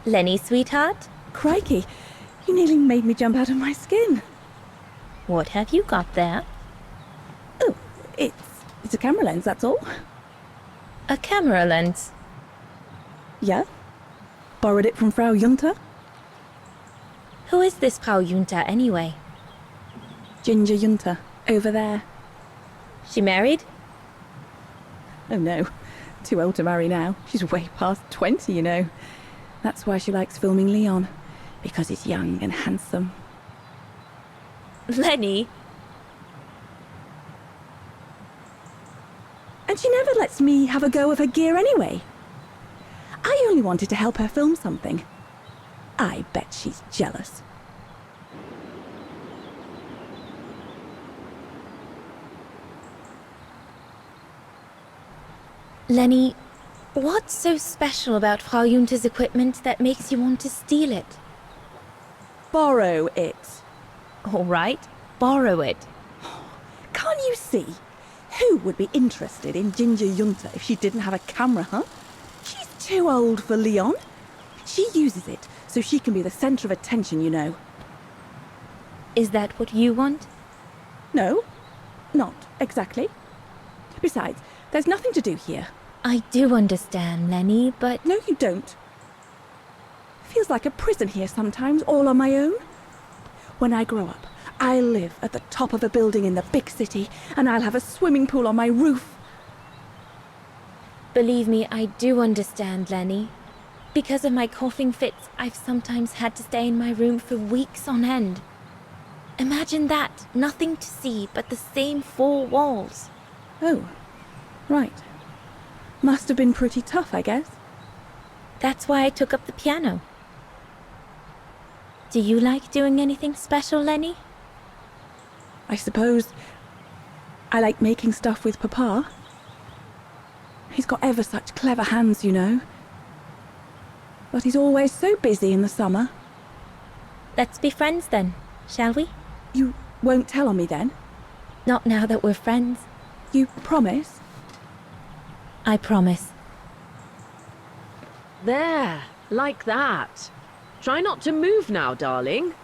Lenny, sweetheart? Crikey, you nearly made me jump out of my skin. What have you got there? Oh, it's a camera lens, that's all. A camera lens. Yeah? Borrowed it from Frau Junta? Who is this Frau Junta anyway? Ginger Junta, over there. She married? Oh no, too old to marry now. She's way past 20, you know. That's why she likes filming Leon, because he's young and handsome. Lenny? And she never lets me have a go of her gear anyway. I only wanted to help her film something. I bet she's jealous. Lenny, what's so special about Frau Junta's equipment that makes you want to steal it? Borrow it. All right, borrow it. Can't you see? Who would be interested in Ginger Junta if she didn't have a camera, huh? She's too old for Leon. She uses it so she can be the centre of attention, you know. Is that what you want? No, not exactly. Besides, there's nothing to do here. I do understand, Lenny, but... No, you don't. Feels like a prison here sometimes, all on my own. When I grow up, I'll live at the top of a building in the big city, and I'll have a swimming pool on my roof. Believe me, I do understand, Lenny. Because of my coughing fits, I've sometimes had to stay in my room for weeks on end. Imagine that, nothing to see but the same four walls. Oh, right. Must have been pretty tough, I guess. That's why I took up the piano. Do you like doing anything special, Lenny? I suppose I like making stuff with Papa. He's got ever such clever hands, you know. But he's always so busy in the summer. Let's be friends then, shall we? You won't tell on me then? Not now that we're friends. You promise? I promise. There, like that. Try not to move now, darling.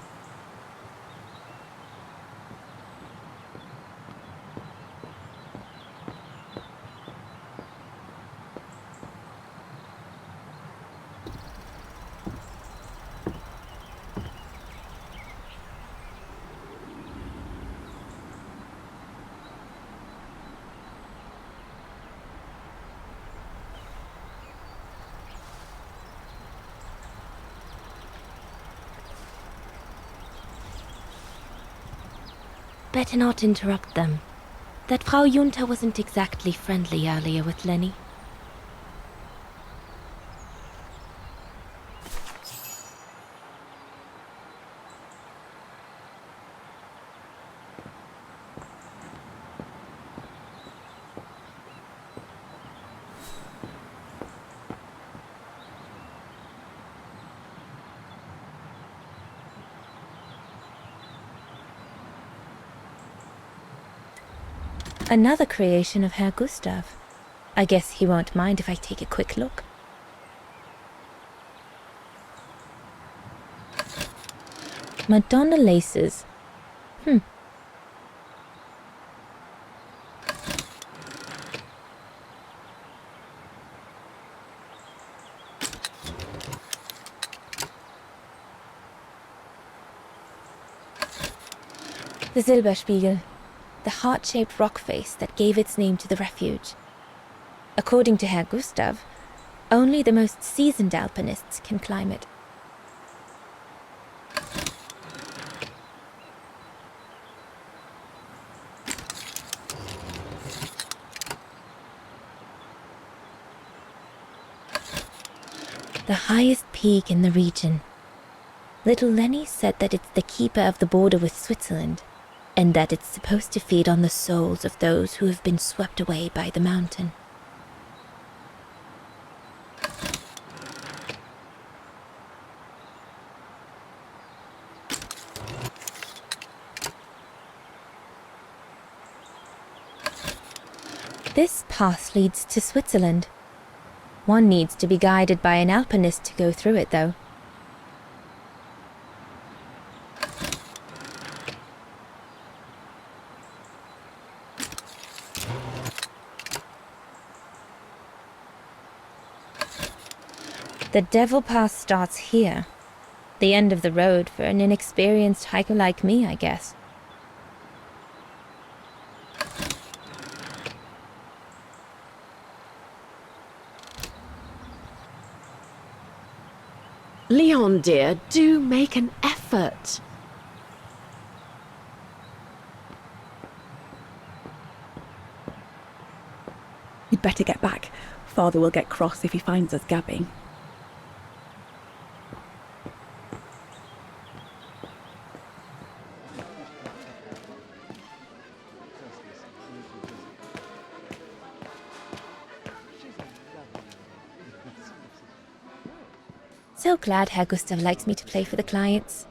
Better not interrupt them. That Frau Junta wasn't exactly friendly earlier with Lenny. Another creation of Herr Gustav. I guess he won't mind if I take a quick look. Madonna laces. The Silberspiegel. The heart-shaped rock face that gave its name to the refuge. According to Herr Gustav, only the most seasoned alpinists can climb it. The highest peak in the region. Little Lenny said that it's the keeper of the border with Switzerland, and that it's supposed to feed on the souls of those who have been swept away by the mountain. This path leads to Switzerland. One needs to be guided by an alpinist to go through it, though. The Devil Pass starts here. The end of the road for an inexperienced hiker like me, I guess. Leon, dear, do make an effort. You'd better get back. Father will get cross if he finds us gabbing. So glad Herr Gustav likes me to play for the clients.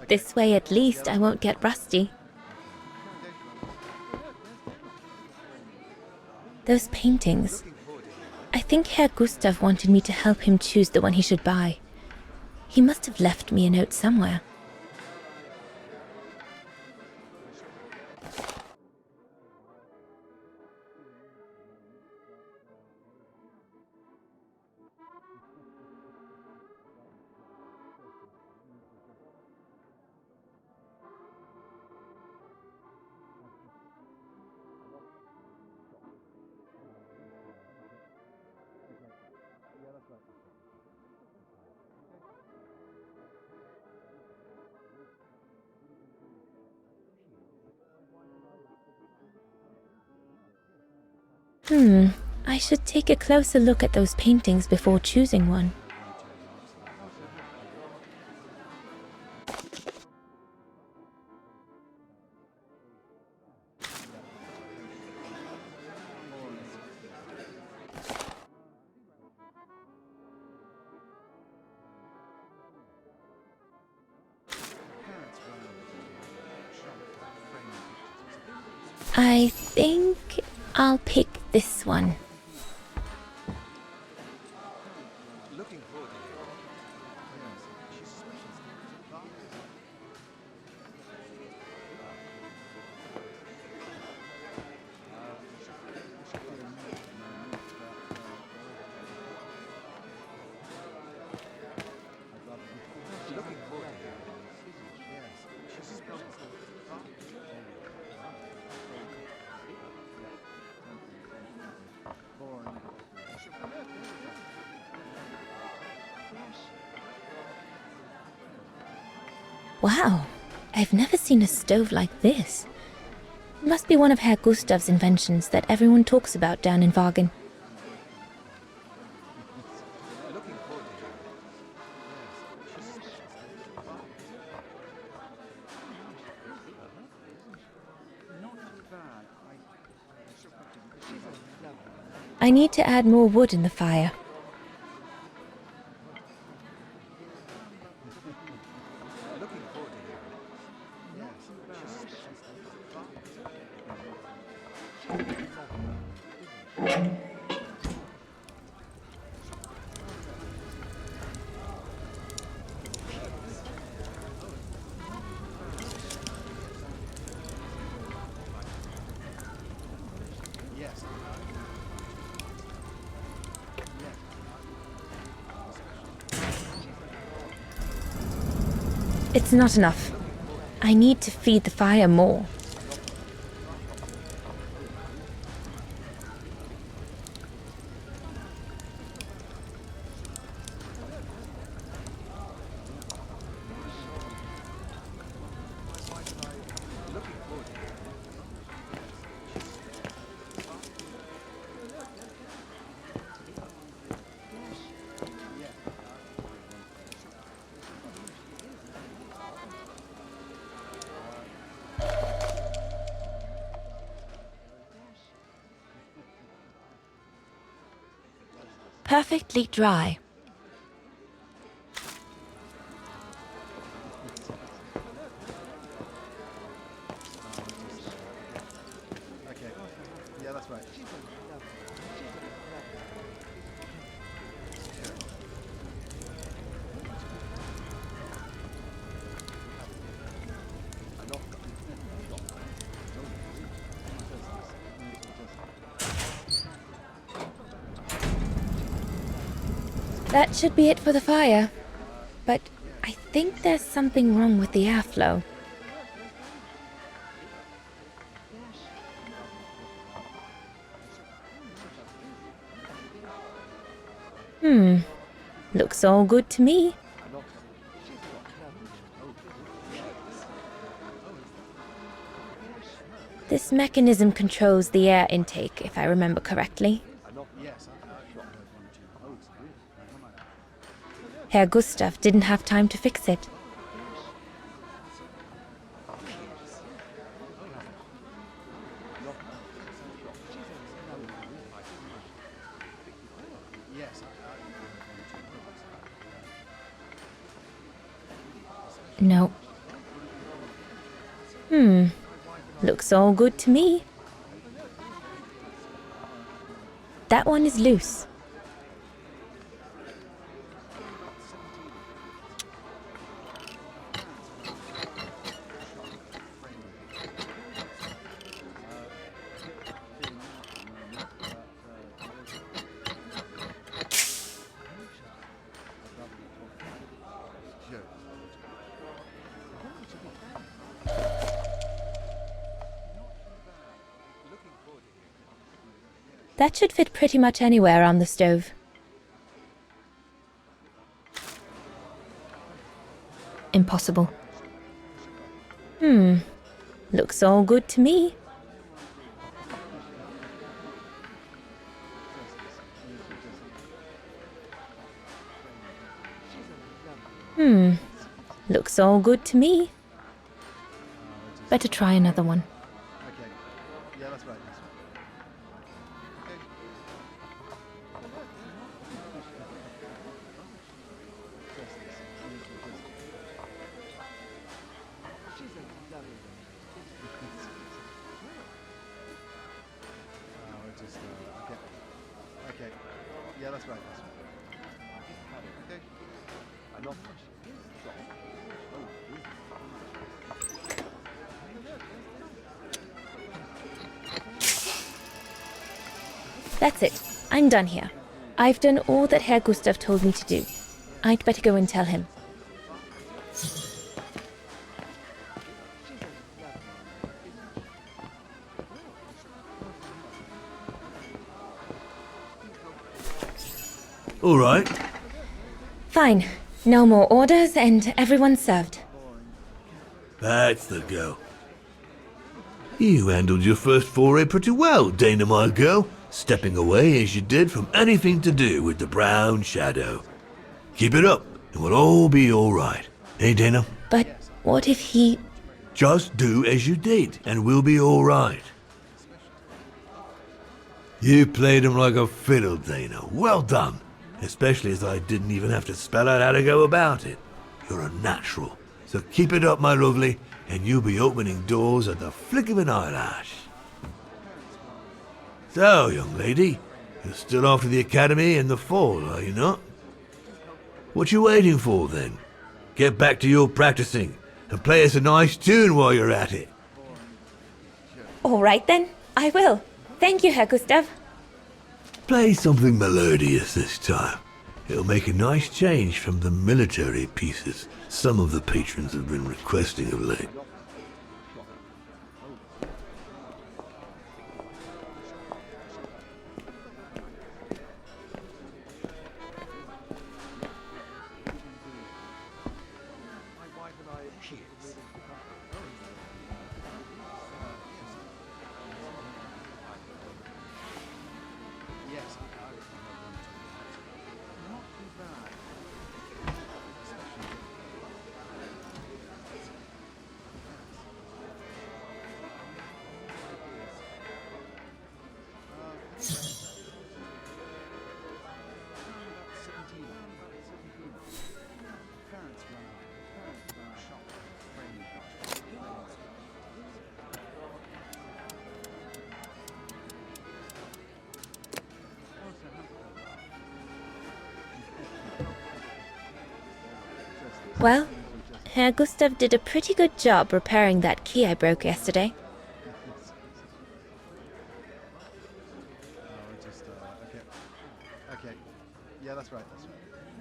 This way at least I won't get rusty. Those paintings. I think Herr Gustav wanted me to help him choose the one he should buy. He must have left me a note somewhere. I should take a closer look at those paintings before choosing one. I think I'll pick this one. Wow, I've never seen a stove like this. It must be one of Herr Gustav's inventions that everyone talks about down in Wagen. I need to add more wood in the fire. It's not enough. I need to feed the fire more. Perfectly dry. Okay. Yeah, that's right. That should be it for the fire. But I think there's something wrong with the airflow. Looks all good to me. This mechanism controls the air intake, if I remember correctly. Herr Gustav didn't have time to fix it. No. Looks all good to me. That one is loose. That should fit pretty much anywhere on the stove. Impossible. Looks all good to me. Looks all good to me. Better try another one. Okay. Yeah, that's right. Okay. Yeah, that's right. Okay. I'm not. That's it. I'm done here. I've done all that Herr Gustav told me to do. I'd better go and tell him. All right. Fine. No more orders and everyone's served. That's the go. You handled your first foray pretty well, Dana, my girl, stepping away as you did from anything to do with the Brown Shadow. Keep it up, and we'll all be all right. Hey, Dana? But what if he... Just do as you did, and we'll be all right. You played him like a fiddle, Dana. Well done. Especially as I didn't even have to spell out how to go about it. You're a natural. So keep it up, my lovely, and you'll be opening doors at the flick of an eyelash. So, young lady, you're still off to the academy in the fall, are you not? What you waiting for, then? Get back to your practicing, and play us a nice tune while you're at it. All right then, I will. Thank you, Herr Gustav. Play something melodious this time. It'll make a nice change from the military pieces some of the patrons have been requesting of late. Well, Herr Gustav did a pretty good job repairing that key I broke yesterday. Okay. Okay. Yeah, that's right. That's right.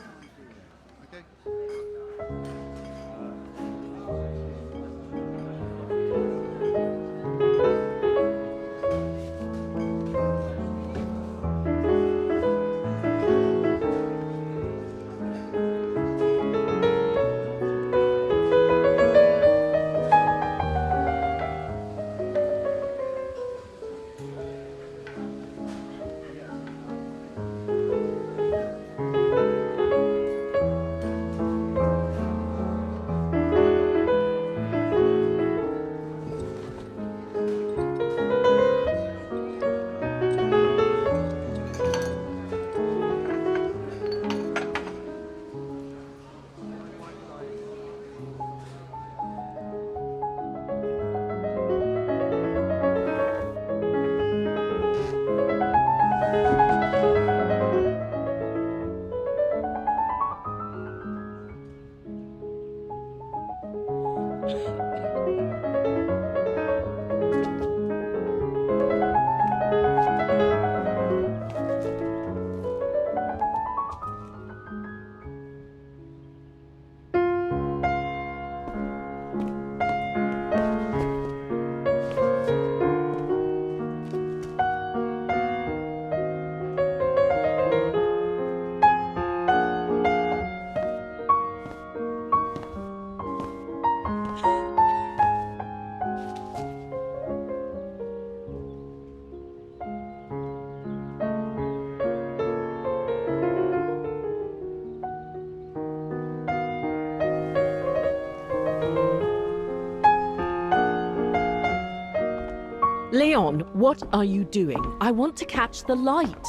Leon, what are you doing? I want to catch the light.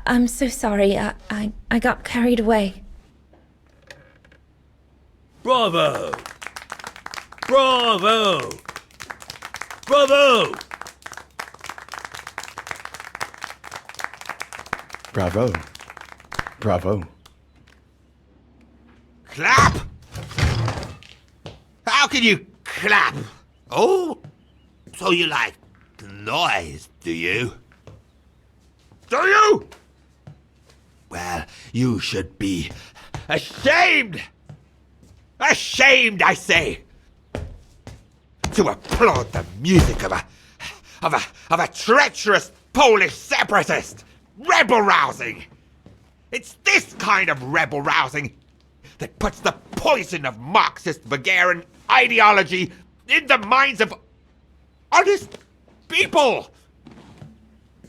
I'm so sorry. I got carried away. Bravo! Bravo! Bravo! Bravo. Bravo. Clap? How can you clap? Oh? So you like noise, do you? Do you? Well, you should be ashamed! Ashamed, I say! To applaud the music of a treacherous Polish separatist! Rebel-rousing! It's this kind of rebel-rousing that puts the poison of Marxist Bulgarian ideology in the minds of honest people!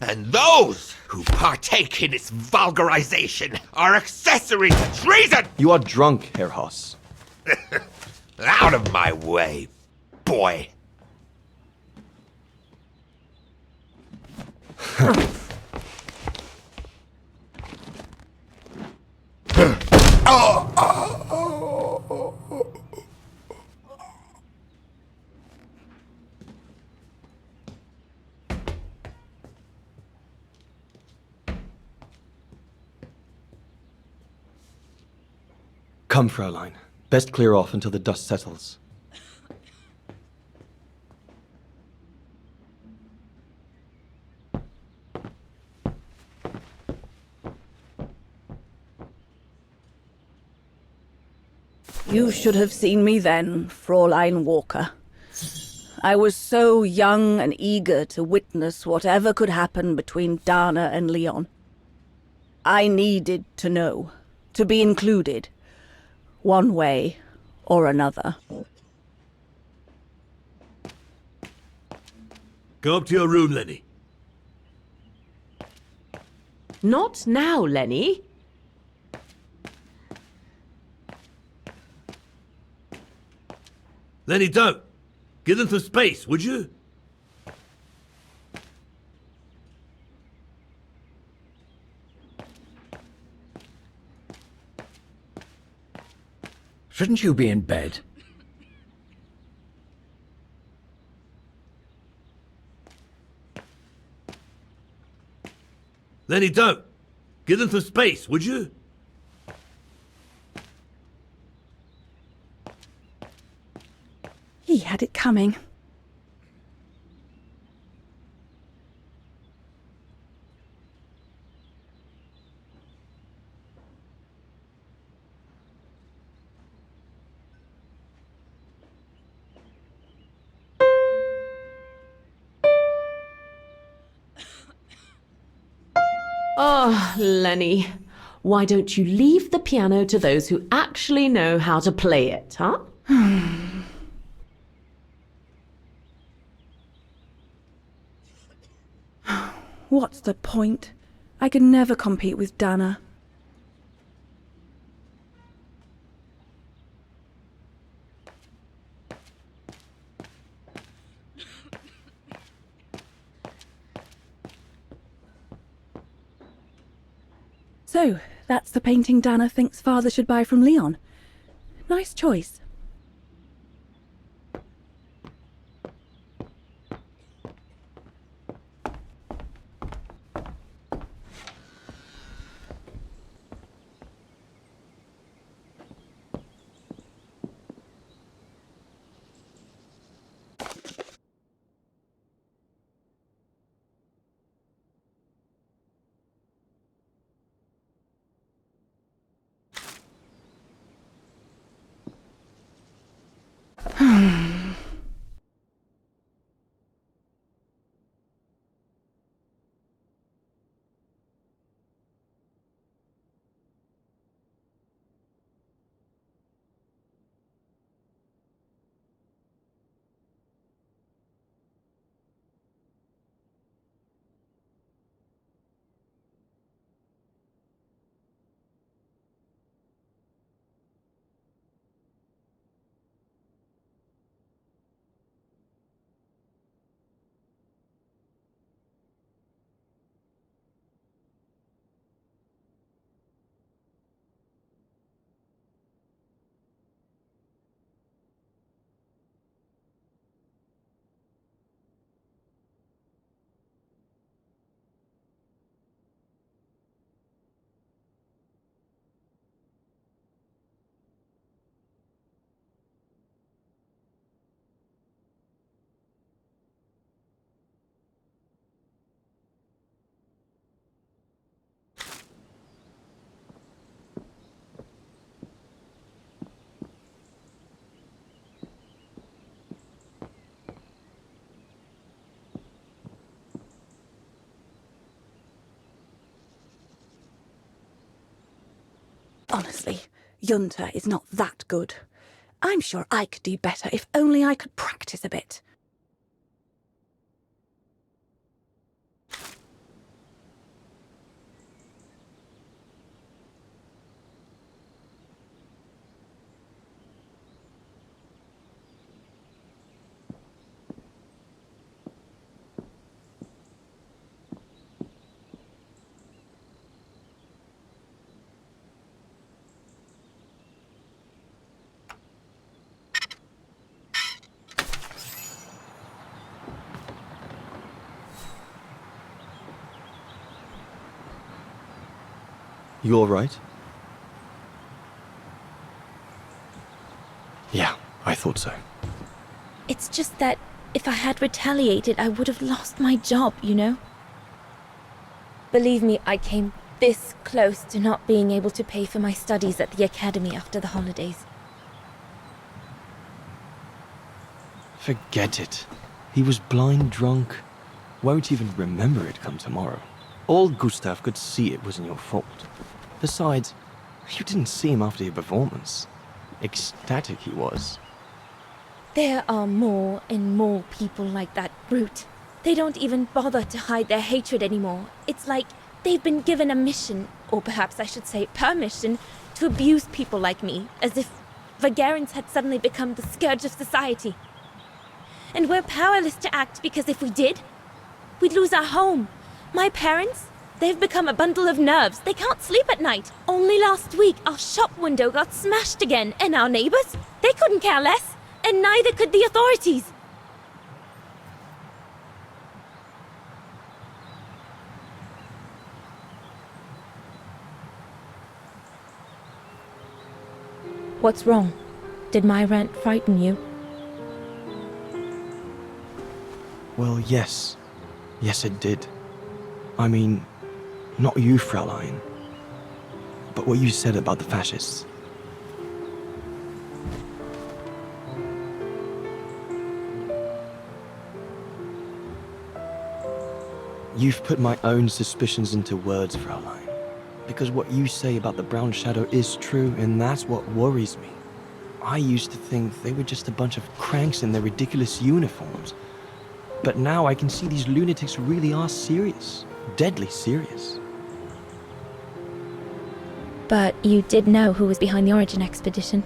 And those who partake in its vulgarization are accessory to treason! You are drunk, Herr Hoss. Out of my way, boy. Come, Fraulein. Best clear off until the dust settles. You should have seen me then, Fräulein Walker. I was so young and eager to witness whatever could happen between Dana and Leon. I needed to know, to be included, one way or another. Go up to your room, Lenny. Not now, Lenny. Lenny, don't! Give them some space, would you? Shouldn't you be in bed? Lenny, don't! Give them some space, would you? He had it coming. Oh, Lenny. Why don't you leave the piano to those who actually know how to play it, huh? What's the point? I could never compete with Dana. So, that's the painting Dana thinks Father should buy from Leon. Nice choice. Honestly, Junta is not that good. I'm sure I could do better if only I could practice a bit. You all right? Yeah, I thought so. It's just that if I had retaliated, I would have lost my job, you know? Believe me, I came this close to not being able to pay for my studies at the academy after the holidays. Forget it. He was blind drunk. Won't even remember it come tomorrow. All Gustav could see it wasn't your fault. Besides, you didn't see him after your performance. Ecstatic he was. There are more and more people like that brute. They don't even bother to hide their hatred anymore. It's like they've been given a mission, or perhaps I should say permission, to abuse people like me, as if Vagarans had suddenly become the scourge of society. And we're powerless to act because if we did, we'd lose our home. My parents, they've become a bundle of nerves. They can't sleep at night. Only last week, our shop window got smashed again, and our neighbors, they couldn't care less, and neither could the authorities. What's wrong? Did my rant frighten you? Well, yes. Yes, it did. I mean, not you, Fraulein. But what you said about the fascists. You've put my own suspicions into words, Fraulein. Because what you say about the Brown Shadow is true, and that's what worries me. I used to think they were just a bunch of cranks in their ridiculous uniforms. But now I can see these lunatics really are serious. Deadly serious. But you did know who was behind the Origin expedition.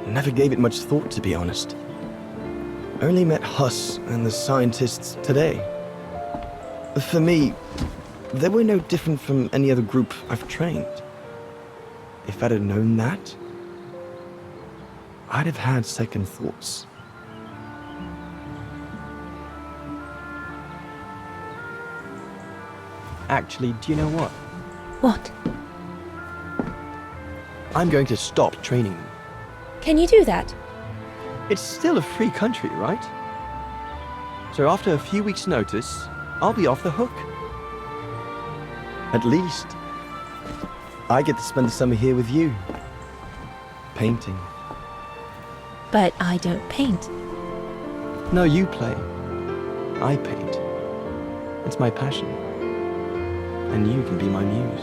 Never gave it much thought, to be honest. Only met Huss and the scientists today. For me, they were no different from any other group I've trained. If I'd have known that, I'd have had second thoughts. Actually, do you know what? What? I'm going to stop training them. Can you do that? It's still a free country, right? So after a few weeks' notice, I'll be off the hook. At least, I get to spend the summer here with you. Painting. But I don't paint. No, you play. I paint. It's my passion. And you can be my muse.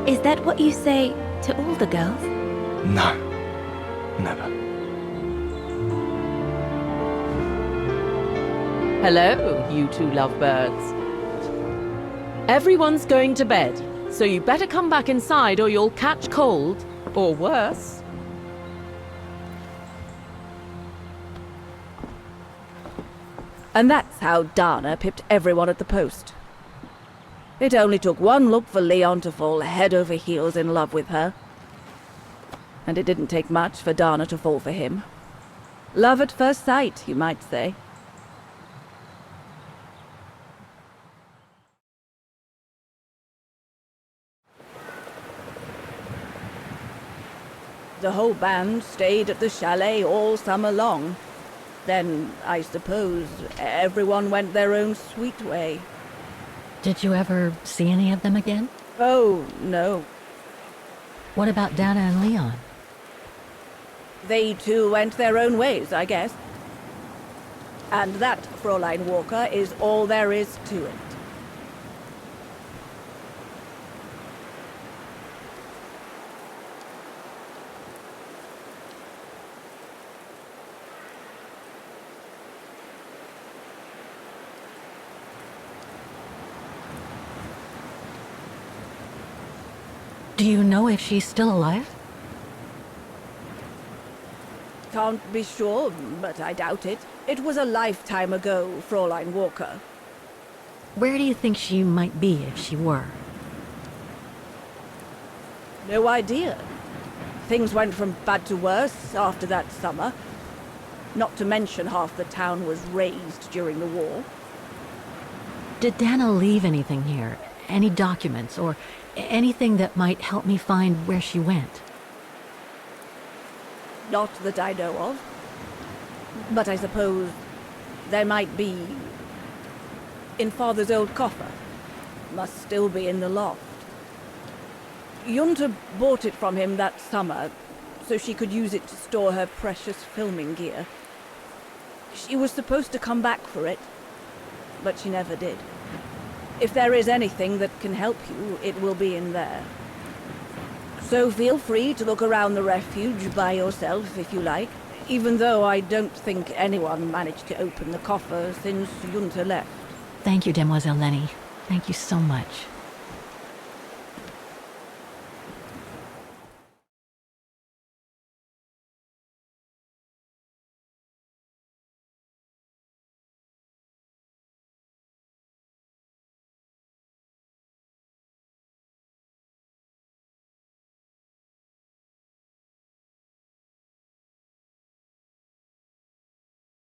Is that what you say to all the girls? No. Never. Hello, you two lovebirds. Everyone's going to bed, so you better come back inside or you'll catch cold, or worse. And that's how Dana pipped everyone at the post. It only took one look for Leon to fall head over heels in love with her. And it didn't take much for Dana to fall for him. Love at first sight, you might say. The whole band stayed at the chalet all summer long. Then, I suppose, everyone went their own sweet way. Did you ever see any of them again? Oh, no. What about Dana and Leon? They too went their own ways, I guess. And that, Fräulein Walker, is all there is to it. Do you know if she's still alive? Can't be sure, but I doubt it. It was a lifetime ago, Fräulein Walker. Where do you think she might be if she were? No idea. Things went from bad to worse after that summer. Not to mention half the town was razed during the war. Did Dana leave anything here? Any documents or anything that might help me find where she went? Not that I know of. But I suppose there might be in Father's old coffer. Must still be in the loft. Junta bought it from him that summer, so she could use it to store her precious filming gear. She was supposed to come back for it, but she never did. If there is anything that can help you, it will be in there. So feel free to look around the refuge by yourself if you like, even though I don't think anyone managed to open the coffer since Junta left. Thank you, Demoiselle Lenny. Thank you so much.